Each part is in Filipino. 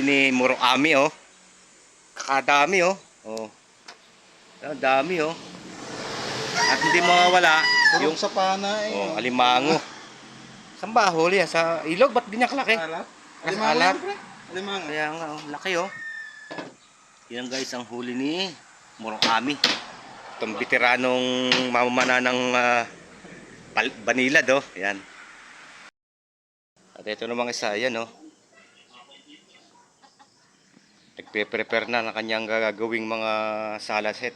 ni Murakami, oh. Kakadami, oh. Oh. Ang dami, oh. At hindi mawawala Yung yung sa pana eh. oh, alimango. Saan ba huli? Sa ilog? Ba't di niya kalaki? Alat. Kasi Alimango alat. yan, pre. Alimango. Kaya nga, oh. Laki, oh. Yan guys, ang huli ni Murakami. Itong veteranong mamamana ng Banilad, oh. Yan. At ito namang isa, yan, oh. Nagpe-prepare na ng kanyang gagawing mga salad set.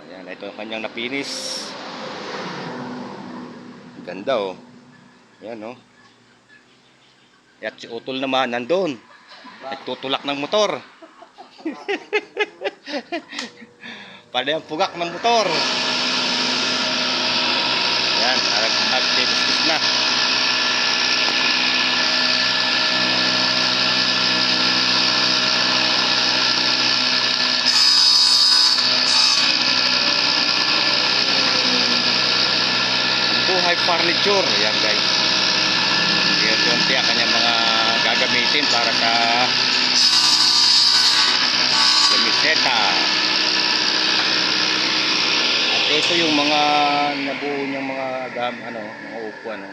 Ayan, ito ang kanyang napinis. Ganda, oh. Ayan, oh. At si Utol naman, nandun. Nagtutulak ng motor. Pada ang pugak ng motor. Ayan, nagtibis na. Buhay furniture, yan guys. Yung ang kanyang mga gagamitin para sa camiseta. At ito yung mga nabuo niyang mga mga upuan, no.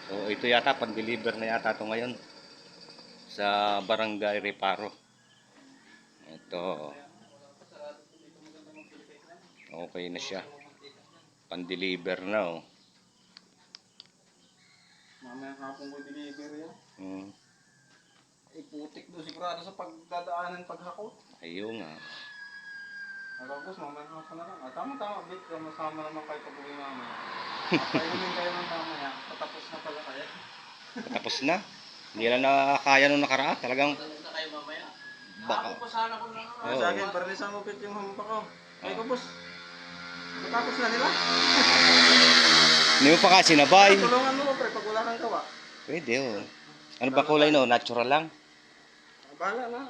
So ito yata pan-deliver na yata ito ngayon sa Barangay Reparo. Ito. Okay na siya. Pan-deliver na, oh. Mamaya hapon ko deliver yan. Hmm. Putik doon sigurado sa pagdadaanan paghakot. Ayun nga. Tapos mamaya hapon na lang. Tama, bit. Masama naman kayo pag-uwi mamaya. Painumin kayo ng mamaya. Patapos na pala kaya. Patapos na. Hindi na nakakaya nung nakaraan. Talagang Tapos na kayo mamaya. baka. Ako pa sana ko na. Oo. Sa akin, paralisan mo bit yung hampa ko. Ay ko, boss. Matapos na nila. Hindi mo pa kasi sinabay. Tulungan mo, pre, pag wala kang kawa. Pwede, oh. Ano ba kulay, no? Natural lang? Bahala na.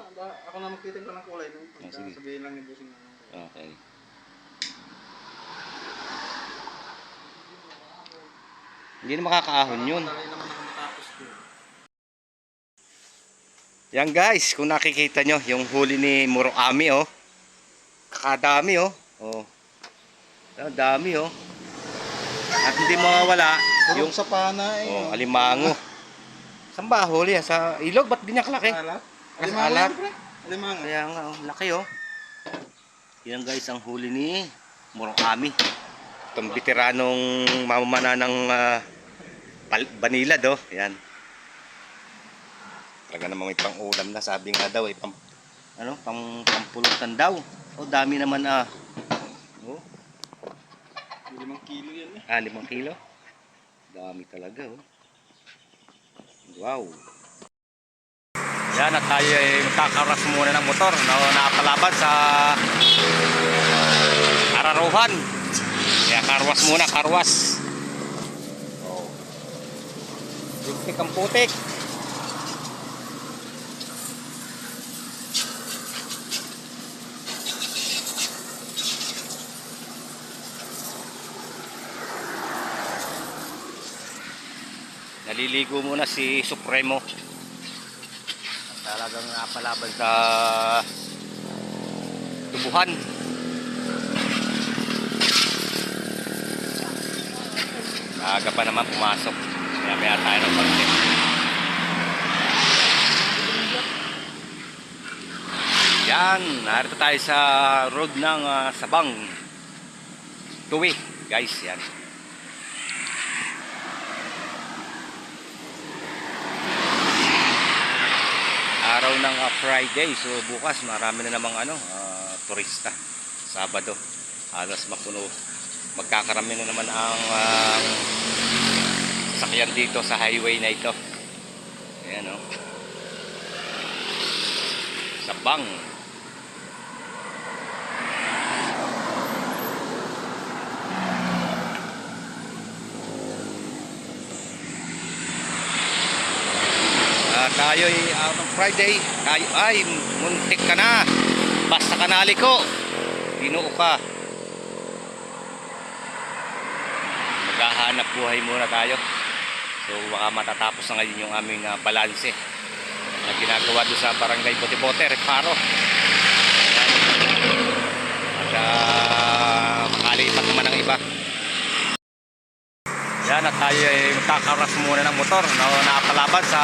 Ako na magtitig ng kulay nun. Sige. Sabihin lang ni Busing na. Okay. Hindi na makakaahon yun. Madali naman ako matapos doon. Yan guys, kung nakikita nyo, yung huli ni Murakami, oh. Kakadami, oh. Oh. Ang dami, oh. At hindi mawawala yung Yung sa pana eh. oh, alimango. Saan ba huli? Sa ilog? Ba't di niya kalaki? Alat. Kasi Alimango alat. yan, pre. Alimango. Kaya nga, oh. Laki, oh. Yan guys, ang huli ni Murakami. Itong veteranong mamamana ng Banilad, oh. Yan. Talaga namang may pang-ulam na. Sabi nga daw, pampulutan daw. Oh, dami naman, ah. Oh. 5 kilo yan eh. 5 kilo. Dami talaga, oh. Wow. Yan, at tayo ay magkakaras muna ng motor na nakapalaban sa Araruhan. Kaya karwas muna, karwas. Oh. Putik ang putik. Naliligo muna si Supremo. Talagang napalaban sa tubuhan. Aga pa naman pumasok. Kaya tayo ng konti. Yan, narito tayo sa road ng Sabang Tuwi, guys, yan. Araw ng Friday, so bukas marami na namang turista. Sabado, halos mapuno, magkakarami na naman ang sakyan dito sa highway na ito. Ayan, oh. Sabang. Tayo ay out of Friday. Tayo ay muntik ka na. Basta ka naliko. Binuo ka. Maghahanap buhay muna tayo. So baka matatapos na ngayon yung aming balanse. ginagawa doon sa Barangay Bote-Bote, Reparo. At makalipat naman ang iba. Yan, at tayo ay magkakaras muna ng motor na nakapalaban sa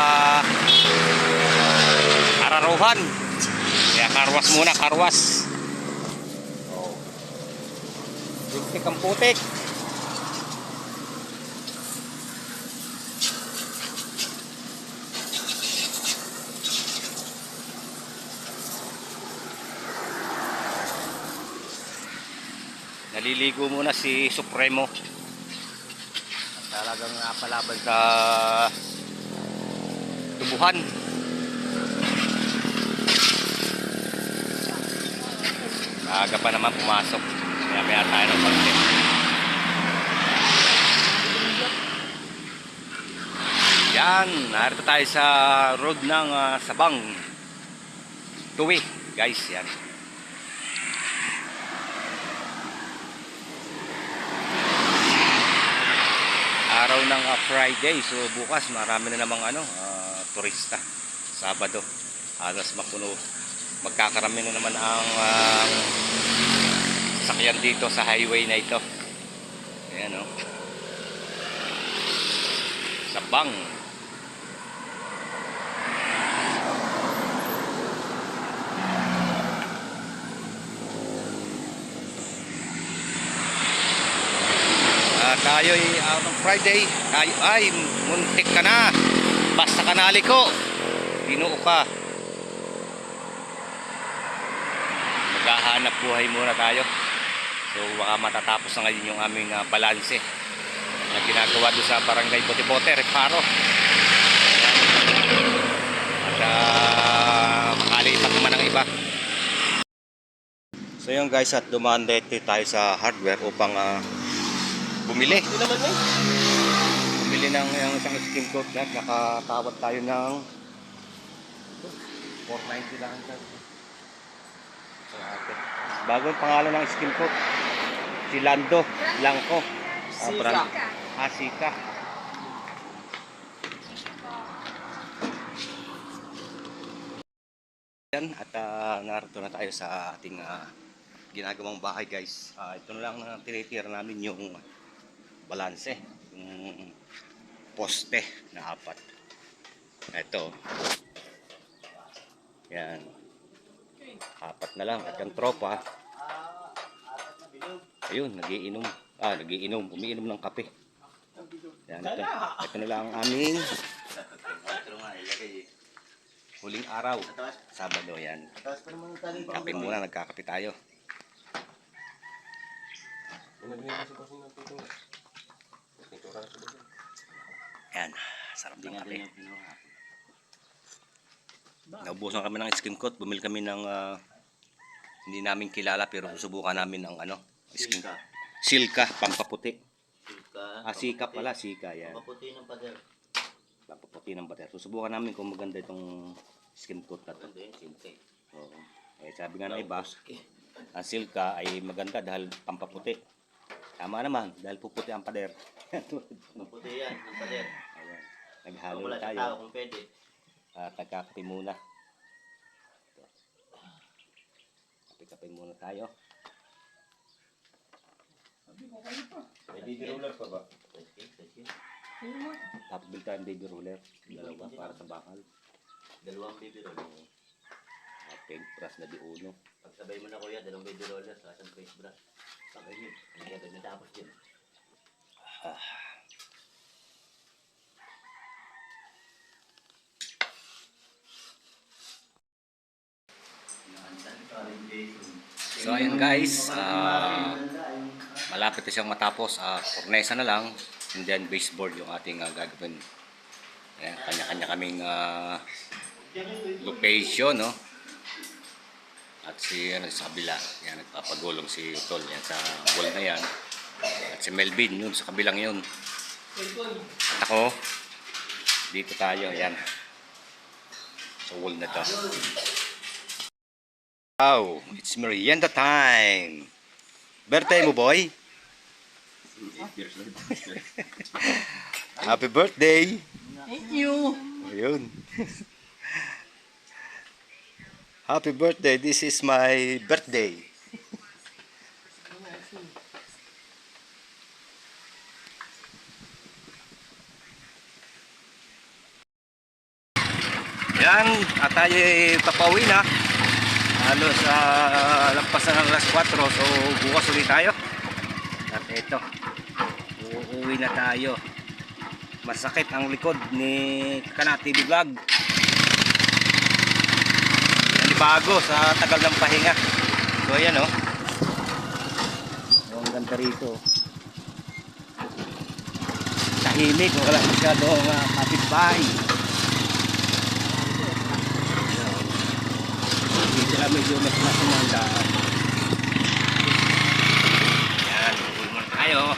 Araruhan. Kaya karwas muna, karwas. Oh. Putik ang putik. Naliligo muna si Supremo. Talagang napalaban sa tubuhan. Aga pa naman pumasok. Maya tayo ng konti. Yan, narito tayo sa road ng Sabang Tuwi, guys, yan. Araw ng Friday, so bukas marami na namang turista. Sabado, halos mapuno, magkakarami na naman ang sakyan dito sa highway na ito. Ayan, oh. Sabang. Tayo ay araw ng Friday. Tayo ay muntik ka na. Basta ka naliko. Binuo ka. Maghahanap buhay muna tayo. So baka matatapos na ngayon yung aming balanse na ginagawa doon sa Barangay Bote-Bote, Reparo. At makalipat naman ang iba. So yun guys, at dumaan dito tayo sa hardware upang bumili. Bumili ng isang skin coat na nakatawad tayo ng 490 lang ito. Bagong pangalan ng skin coat. Si Lando Blanco. Sika. Sika. Yan, at narito na tayo sa ating ginagawang bahay guys. Ito na lang na tinitira namin yung balanse, yung poste na 4. Ito. Yan. 4 na lang. At yung tropa, ayun, nagiinom. Umiinom ng kape. Yan, ito na lang ang aming huling araw. Sabado, yan. Kape muna, nagkakape tayo. Yan, sarap ng kape. Naubusan kami ng skim coat. Bumili kami ng hindi namin kilala pero susubukan namin ng skim Silka, pampaputi. Sika pala, sika yan. Pampaputi ng pader. Pampaputi ng pader. Susubukan namin kung maganda itong skim coat na to. Maganda yung silka eh. Oo. Sabi nga ng iba, ang silka ay maganda dahil pampaputi. Tama naman, dahil puputi ang pader. Pampaputi yan, ng pader. Ayan. Naghalo Wala sa tayo. tao kung pwede. At nagkakape muna. Kape-kape muna tayo. May baby roller pa ba? Sige. Tapos bilhin tayo ng baby roller. Dalawa para sa bakal. Dalawang baby roller. Paintbrush na di uno. Pagsabay mo na kuya, dalawang baby roller sa isang face brush. Pagay yun. Hindi agad natapos yun. So ayun guys, malapit na siyang matapos. Kornesa na lang, and then baseboard yung ating gagawin. Ayan, kanya-kanya kaming location, no? At sa kabila, yan, nagpapagulong si Utol yan sa wall na yan. At si Melvin yun sa kabilang yun. At ako, dito tayo, yan. Sa wall na to. Wow, it's merienda time. Birthday mo, boy. Happy birthday. Thank you. Ayun. Happy birthday. This is my birthday. Yan, at tayo papauwi na. Halos lampas na ng alas 4. So bukas ulit tayo. At ito, uuwi na tayo. Masakit ang likod ni Kana TV Vlog. Bago sa tagal ng pahinga. So ayan oh. So, ang ganda rito. Tahimik, wala masyadong kapitbahay. Dito lang medyo mas nasunanda. Ayan, uwi muna tayo.